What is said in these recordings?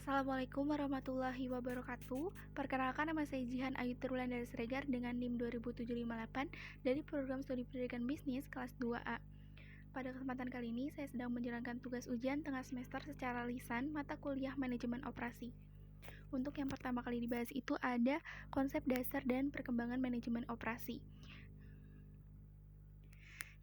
Assalamualaikum warahmatullahi wabarakatuh. Perkenalkan, nama saya Jihan Ayu Triwulandari dari Siregar dengan NIM 27758 dari Program Studi Pendidikan Bisnis kelas 2A. Pada kesempatan kali ini, saya sedang menjalankan tugas ujian tengah semester secara lisan mata kuliah Manajemen Operasi. Untuk yang pertama kali dibahas itu ada konsep dasar dan perkembangan manajemen operasi.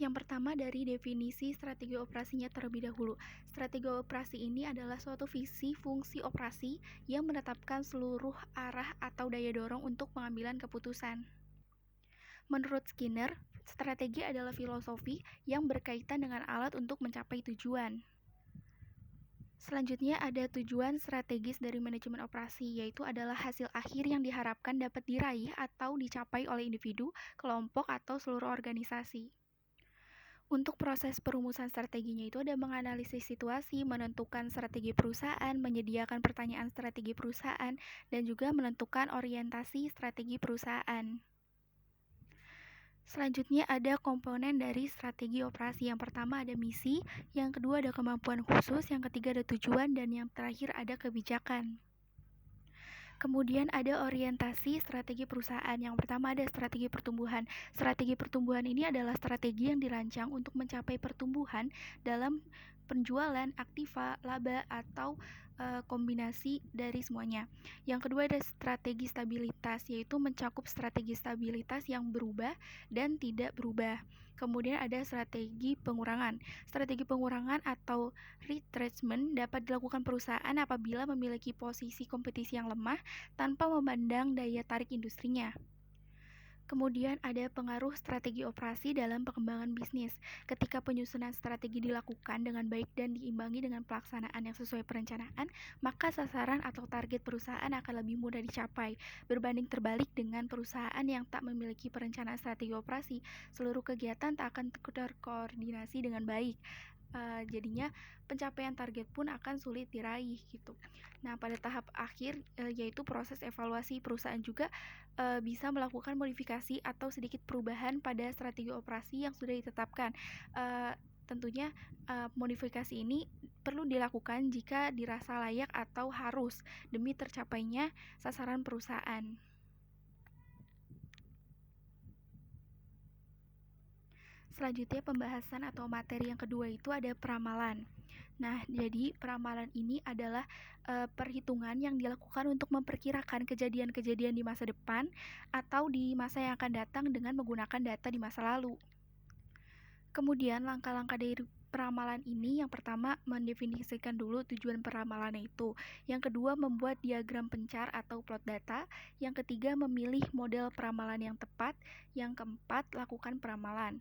Yang pertama dari definisi strategi operasinya terlebih dahulu. Strategi operasi ini adalah suatu visi fungsi operasi yang menetapkan seluruh arah atau daya dorong untuk pengambilan keputusan. Menurut Skinner, strategi adalah filosofi yang berkaitan dengan alat untuk mencapai tujuan. Selanjutnya ada tujuan strategis dari manajemen operasi, yaitu adalah hasil akhir yang diharapkan dapat diraih atau dicapai oleh individu, kelompok, atau seluruh organisasi. Untuk proses perumusan strateginya itu ada menganalisis situasi, menentukan strategi perusahaan, menyediakan pertanyaan strategi perusahaan, dan juga menentukan orientasi strategi perusahaan. Selanjutnya ada komponen dari strategi operasi. Yang pertama ada misi, yang kedua ada kemampuan khusus, yang ketiga ada tujuan, dan yang terakhir ada kebijakan. Kemudian ada orientasi strategi perusahaan. Yang pertama ada strategi pertumbuhan. Strategi pertumbuhan ini adalah strategi yang dirancang untuk mencapai pertumbuhan dalam penjualan, aktiva, laba, atau kombinasi dari semuanya. Yang kedua ada strategi stabilitas, yaitu mencakup strategi stabilitas yang berubah dan tidak berubah. Kemudian ada strategi pengurangan. Strategi pengurangan atau retrenchment dapat dilakukan perusahaan apabila memiliki posisi kompetisi yang lemah tanpa memandang daya tarik industrinya. Kemudian ada pengaruh strategi operasi dalam pengembangan bisnis. Ketika penyusunan strategi dilakukan dengan baik dan diimbangi dengan pelaksanaan yang sesuai perencanaan, maka sasaran atau target perusahaan akan lebih mudah dicapai. Berbanding terbalik dengan perusahaan yang tak memiliki perencanaan strategi operasi, seluruh kegiatan tak akan terkoordinasi dengan baik. Jadinya pencapaian target pun akan sulit diraih gitu. Nah, pada tahap akhir yaitu proses evaluasi, perusahaan juga bisa melakukan modifikasi atau sedikit perubahan pada strategi operasi yang sudah ditetapkan. Tentunya modifikasi ini perlu dilakukan jika dirasa layak atau harus demi tercapainya sasaran perusahaan. Selanjutnya pembahasan atau materi yang kedua itu ada peramalan. Nah, jadi peramalan ini adalah perhitungan yang dilakukan untuk memperkirakan kejadian-kejadian di masa depan atau di masa yang akan datang dengan menggunakan data di masa lalu. Kemudian langkah-langkah dari peramalan ini, yang pertama mendefinisikan dulu tujuan peramalannya itu. Yang kedua membuat diagram pencar atau plot data. Yang ketiga memilih model peramalan yang tepat. Yang keempat lakukan peramalan.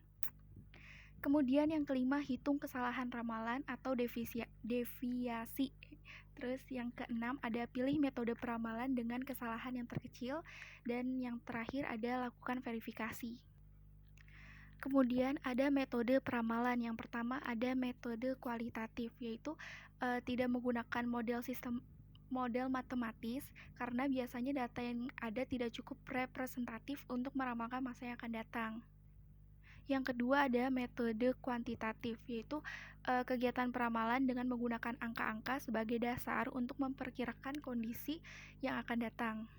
Kemudian yang kelima, hitung kesalahan ramalan atau deviasi. Terus yang keenam ada pilih metode peramalan dengan kesalahan yang terkecil. Dan yang terakhir ada lakukan verifikasi. Kemudian ada metode peramalan. Yang pertama ada metode kualitatif, yaitu tidak menggunakan model matematis karena biasanya data yang ada tidak cukup representatif untuk meramalkan masa yang akan datang. Yang kedua ada metode kuantitatif, yaitu kegiatan peramalan dengan menggunakan angka-angka sebagai dasar untuk memperkirakan kondisi yang akan datang.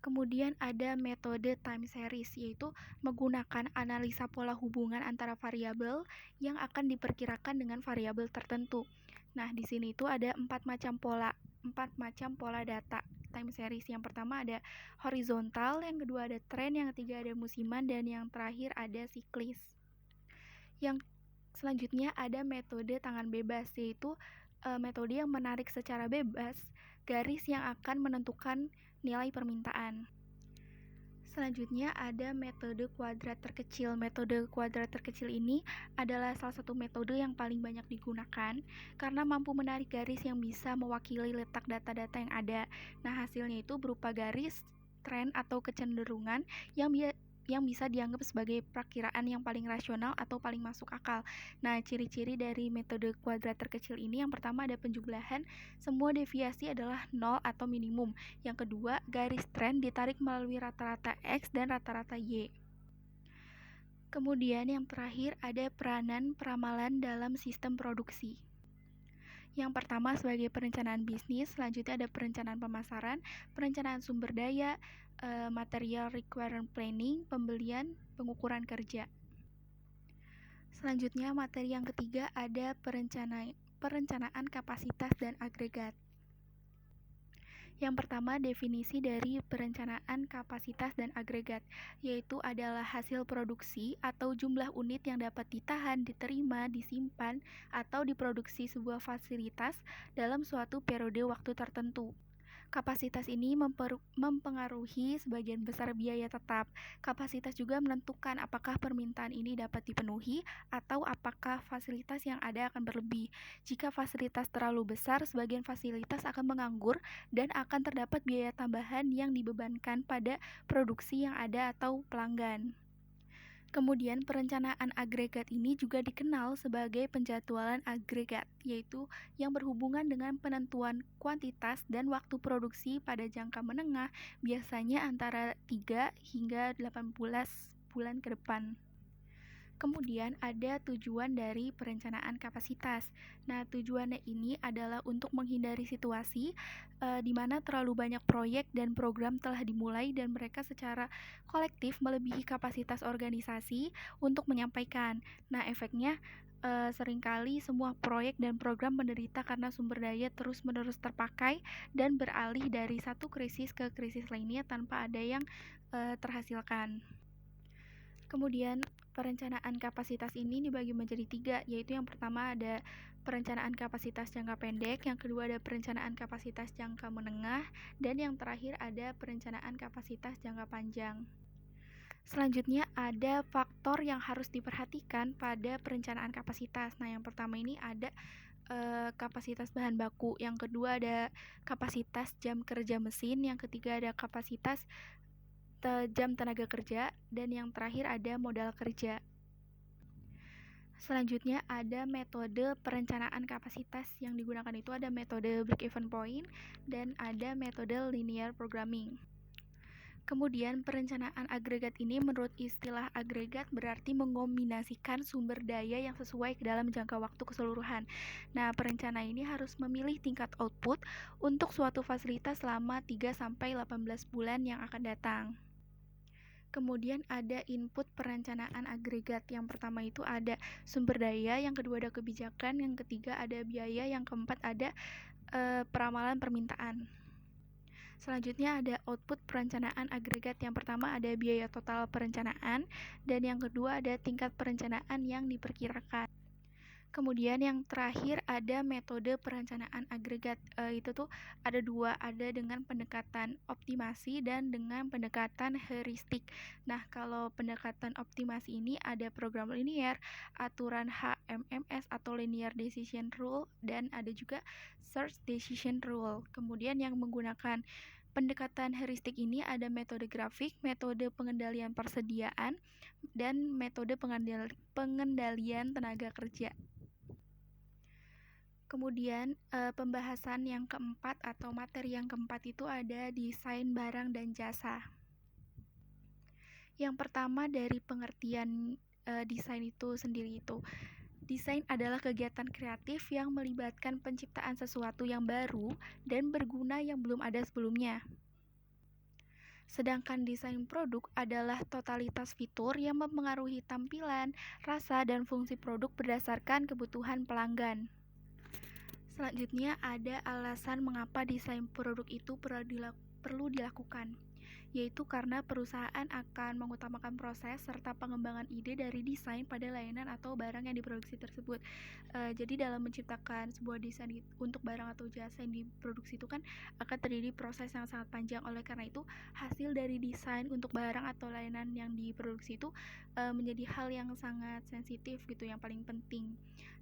Kemudian ada metode time series, yaitu menggunakan analisa pola hubungan antara variabel yang akan diperkirakan dengan variabel tertentu. Nah, di sini itu ada 4 macam pola data time series. Yang pertama ada horizontal, yang kedua ada tren, yang ketiga ada musiman, dan yang terakhir ada siklis. Yang selanjutnya ada metode tangan bebas, yaitu metode yang menarik secara bebas garis yang akan menentukan nilai permintaan. Selanjutnya ada metode kuadrat terkecil. Metode kuadrat terkecil ini adalah salah satu metode yang paling banyak digunakan karena mampu menarik garis yang bisa mewakili letak data-data yang ada. Nah, hasilnya itu berupa garis, tren atau kecenderungan yang bisa dianggap sebagai perkiraan yang paling rasional atau paling masuk akal. Nah, ciri-ciri dari metode kuadrat terkecil ini, yang pertama ada penjumlahan, semua deviasi adalah 0 atau minimum. Yang kedua, garis tren ditarik melalui rata-rata X dan rata-rata Y. Kemudian yang terakhir ada peranan peramalan dalam sistem produksi. Yang pertama sebagai perencanaan bisnis, selanjutnya ada perencanaan pemasaran, perencanaan sumber daya, material requirement planning, pembelian, pengukuran kerja. Selanjutnya materi yang ketiga ada perencanaan kapasitas dan agregat. Yang pertama, definisi dari perencanaan kapasitas dan agregat, yaitu adalah hasil produksi atau jumlah unit yang dapat ditahan, diterima, disimpan, atau diproduksi sebuah fasilitas dalam suatu periode waktu tertentu. Kapasitas ini mempengaruhi sebagian besar biaya tetap. Kapasitas juga menentukan apakah permintaan ini dapat dipenuhi atau apakah fasilitas yang ada akan berlebih. Jika fasilitas terlalu besar, sebagian fasilitas akan menganggur dan akan terdapat biaya tambahan yang dibebankan pada produksi yang ada atau pelanggan. Kemudian perencanaan agregat ini juga dikenal sebagai penjadwalan agregat, yaitu yang berhubungan dengan penentuan kuantitas dan waktu produksi pada jangka menengah, biasanya antara 3 hingga 18 bulan ke depan. Kemudian ada tujuan dari perencanaan kapasitas. Nah, tujuannya ini adalah untuk menghindari situasi di mana terlalu banyak proyek dan program telah dimulai dan mereka secara kolektif melebihi kapasitas organisasi untuk menyampaikan. Nah, efeknya seringkali semua proyek dan program menderita karena sumber daya terus-menerus terpakai dan beralih dari satu krisis ke krisis lainnya tanpa ada yang terhasilkan. Kemudian perencanaan kapasitas ini dibagi menjadi 3, yaitu yang pertama ada perencanaan kapasitas jangka pendek, yang kedua ada perencanaan kapasitas jangka menengah, dan yang terakhir ada perencanaan kapasitas jangka panjang. Selanjutnya ada faktor yang harus diperhatikan pada perencanaan kapasitas. Nah, yang pertama ini ada kapasitas bahan baku, yang kedua ada kapasitas jam kerja mesin, yang ketiga ada kapasitas jam tenaga kerja, dan yang terakhir ada modal kerja. Selanjutnya ada metode perencanaan kapasitas yang digunakan itu ada metode break-even point dan ada metode linear programming. Kemudian perencanaan agregat ini menurut istilah agregat berarti mengombinasikan sumber daya yang sesuai ke dalam jangka waktu keseluruhan. Nah, perencana ini harus memilih tingkat output untuk suatu fasilitas selama 3-18 bulan yang akan datang. Kemudian ada input perencanaan agregat. Yang pertama itu ada sumber daya, yang kedua ada kebijakan, yang ketiga ada biaya, yang keempat ada peramalan permintaan. Selanjutnya ada output perencanaan agregat. Yang pertama ada biaya total perencanaan, dan yang kedua ada tingkat perencanaan yang diperkirakan. Kemudian yang terakhir ada metode perencanaan agregat. Itu tuh ada 2, ada dengan pendekatan optimasi dan dengan pendekatan heuristik. Nah, kalau pendekatan optimasi ini ada program linear, aturan HMMS atau linear decision rule, dan ada juga search decision rule. Kemudian yang menggunakan pendekatan heuristik ini ada metode grafik, metode pengendalian persediaan, dan metode pengendalian tenaga kerja. Kemudian pembahasan yang keempat atau materi yang keempat itu ada desain barang dan jasa. Yang pertama dari pengertian desain itu sendiri itu. Desain adalah kegiatan kreatif yang melibatkan penciptaan sesuatu yang baru dan berguna yang belum ada sebelumnya. Sedangkan desain produk adalah totalitas fitur yang mempengaruhi tampilan, rasa, dan fungsi produk berdasarkan kebutuhan pelanggan. Selanjutnya ada alasan mengapa desain produk itu perlu dilakukan, yaitu karena perusahaan akan mengutamakan proses serta pengembangan ide dari desain pada layanan atau barang yang diproduksi tersebut. Jadi dalam menciptakan sebuah desain untuk barang atau jasa yang diproduksi itu kan akan terjadi proses yang sangat panjang. Oleh karena itu hasil dari desain untuk barang atau layanan yang diproduksi itu menjadi hal yang sangat sensitif gitu, yang paling penting.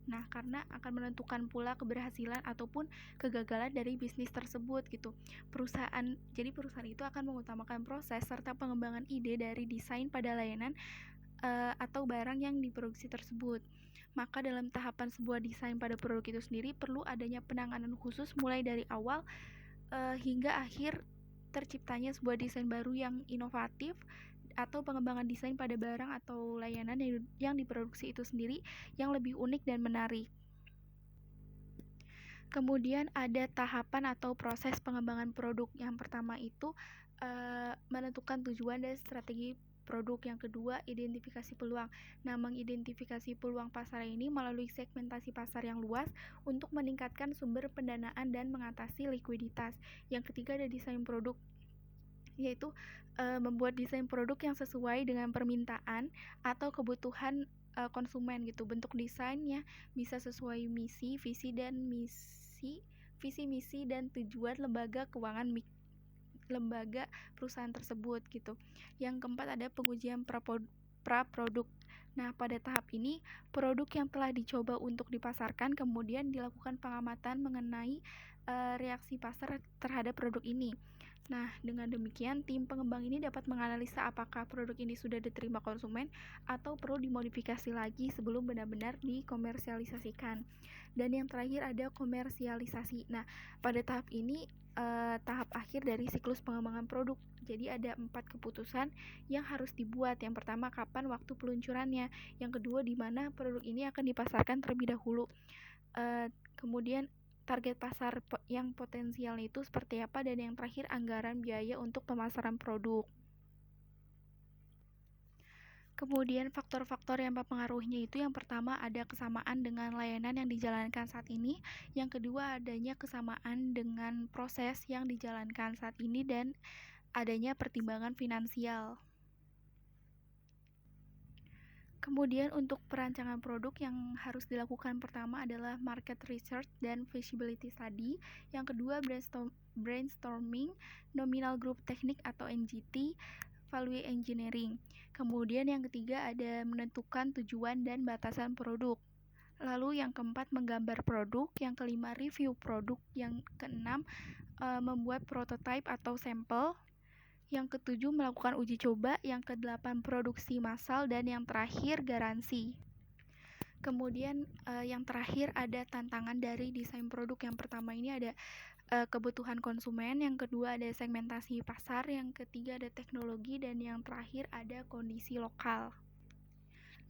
Nah, karena akan menentukan pula keberhasilan ataupun kegagalan dari bisnis tersebut gitu. Jadi perusahaan itu akan mengutamakan proses serta pengembangan ide dari desain pada layanan atau barang yang diproduksi tersebut. Maka dalam tahapan sebuah desain pada produk itu sendiri perlu adanya penanganan khusus mulai dari awal hingga akhir terciptanya sebuah desain baru yang inovatif atau pengembangan desain pada barang atau layanan yang diproduksi itu sendiri yang lebih unik dan menarik. Kemudian ada tahapan atau proses pengembangan produk. Yang pertama itu menentukan tujuan dan strategi produk. Yang kedua, identifikasi peluang. Nah, mengidentifikasi peluang pasar ini melalui segmentasi pasar yang luas untuk meningkatkan sumber pendanaan dan mengatasi likuiditas. Yang ketiga ada desain produk, yaitu membuat desain produk yang sesuai dengan permintaan atau kebutuhan konsumen gitu. Bentuk desainnya bisa sesuai visi misi dan tujuan lembaga keuangan lembaga perusahaan tersebut gitu. Yang keempat ada pengujian pra-produk. Nah, pada tahap ini produk yang telah dicoba untuk dipasarkan kemudian dilakukan pengamatan mengenai reaksi pasar terhadap produk ini. Nah, dengan demikian tim pengembang ini dapat menganalisa apakah produk ini sudah diterima konsumen atau perlu dimodifikasi lagi sebelum benar-benar dikomersialisasikan. Dan yang terakhir ada komersialisasi. Nah, pada tahap ini tahap akhir dari siklus pengembangan produk. Jadi ada 4 keputusan yang harus dibuat. Yang pertama, kapan waktu peluncurannya. Yang kedua, di mana produk ini akan dipasarkan terlebih dahulu. Kemudian target pasar yang potensial itu seperti apa, dan yang terakhir anggaran biaya untuk pemasaran produk. Kemudian faktor-faktor yang mempengaruhinya itu yang pertama ada kesamaan dengan layanan yang dijalankan saat ini, yang kedua adanya kesamaan dengan proses yang dijalankan saat ini, dan adanya pertimbangan finansial. Kemudian untuk perancangan produk yang harus dilakukan pertama adalah market research dan feasibility study. Yang kedua brainstorming, nominal group teknik atau NGT, value engineering. Kemudian yang ketiga ada menentukan tujuan dan batasan produk. Lalu yang keempat menggambar produk, yang kelima review produk, yang keenam membuat prototype atau sampel. Yang ketujuh melakukan uji coba, yang kedelapan produksi massal, dan yang terakhir garansi. Kemudian yang terakhir ada tantangan dari desain produk. Yang pertama ini ada kebutuhan konsumen, yang kedua ada segmentasi pasar, yang ketiga ada teknologi, dan yang terakhir ada kondisi lokal.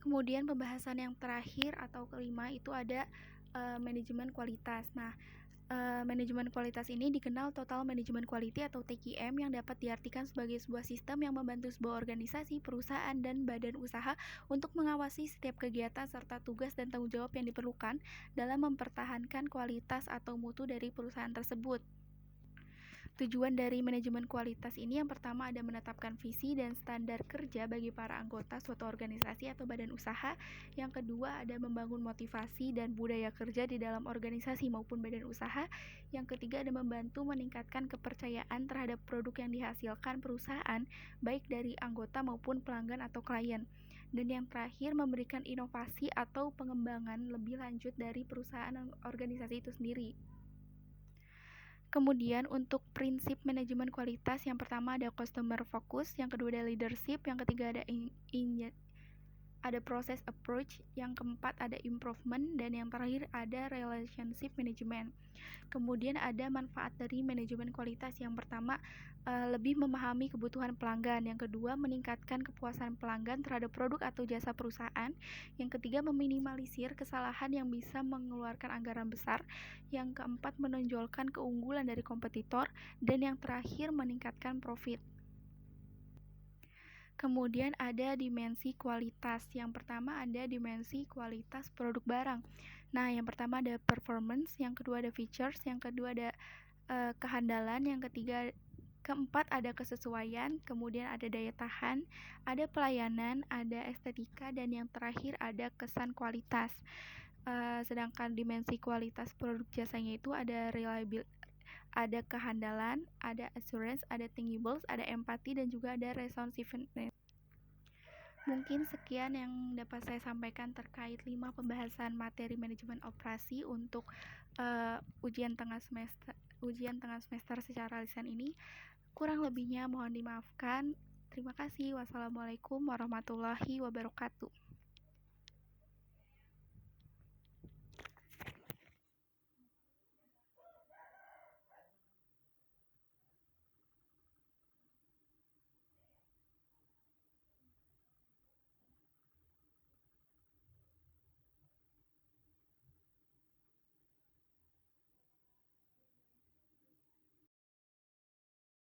Kemudian pembahasan yang terakhir atau kelima itu ada manajemen kualitas. Nah, manajemen kualitas ini dikenal Total Management Quality atau TQM, yang dapat diartikan sebagai sebuah sistem yang membantu sebuah organisasi, perusahaan, dan badan usaha untuk mengawasi setiap kegiatan serta tugas dan tanggung jawab yang diperlukan dalam mempertahankan kualitas atau mutu dari perusahaan tersebut. Tujuan dari manajemen kualitas ini yang pertama ada menetapkan visi dan standar kerja bagi para anggota suatu organisasi atau badan usaha. Yang kedua ada membangun motivasi dan budaya kerja di dalam organisasi maupun badan usaha. Yang ketiga ada membantu meningkatkan kepercayaan terhadap produk yang dihasilkan perusahaan baik dari anggota maupun pelanggan atau klien. Dan yang terakhir memberikan inovasi atau pengembangan lebih lanjut dari perusahaan organisasi itu sendiri. Kemudian untuk prinsip manajemen kualitas yang pertama ada customer focus, yang kedua ada leadership, yang ketiga ada process approach, yang keempat ada improvement, dan yang terakhir ada relationship management. Kemudian ada manfaat dari manajemen kualitas. Yang pertama lebih memahami kebutuhan pelanggan, yang kedua meningkatkan kepuasan pelanggan terhadap produk atau jasa perusahaan, yang ketiga meminimalisir kesalahan yang bisa mengeluarkan anggaran besar, yang keempat menonjolkan keunggulan dari kompetitor, dan yang terakhir meningkatkan profit. Kemudian ada dimensi kualitas. Yang pertama ada dimensi kualitas produk barang. Nah, yang pertama ada performance, yang kedua ada features, yang kedua ada kehandalan, yang keempat ada kesesuaian, kemudian ada daya tahan, ada pelayanan, ada estetika, dan yang terakhir ada kesan kualitas. Sedangkan dimensi kualitas produk jasanya itu ada reliability, ada kehandalan, ada assurance, ada tangibles, ada empati, dan juga ada responsiveness. Mungkin sekian yang dapat saya sampaikan terkait 5 pembahasan materi manajemen operasi untuk ujian tengah semester secara lisan ini. Kurang lebihnya mohon dimaafkan. Terima kasih. Wassalamualaikum warahmatullahi wabarakatuh.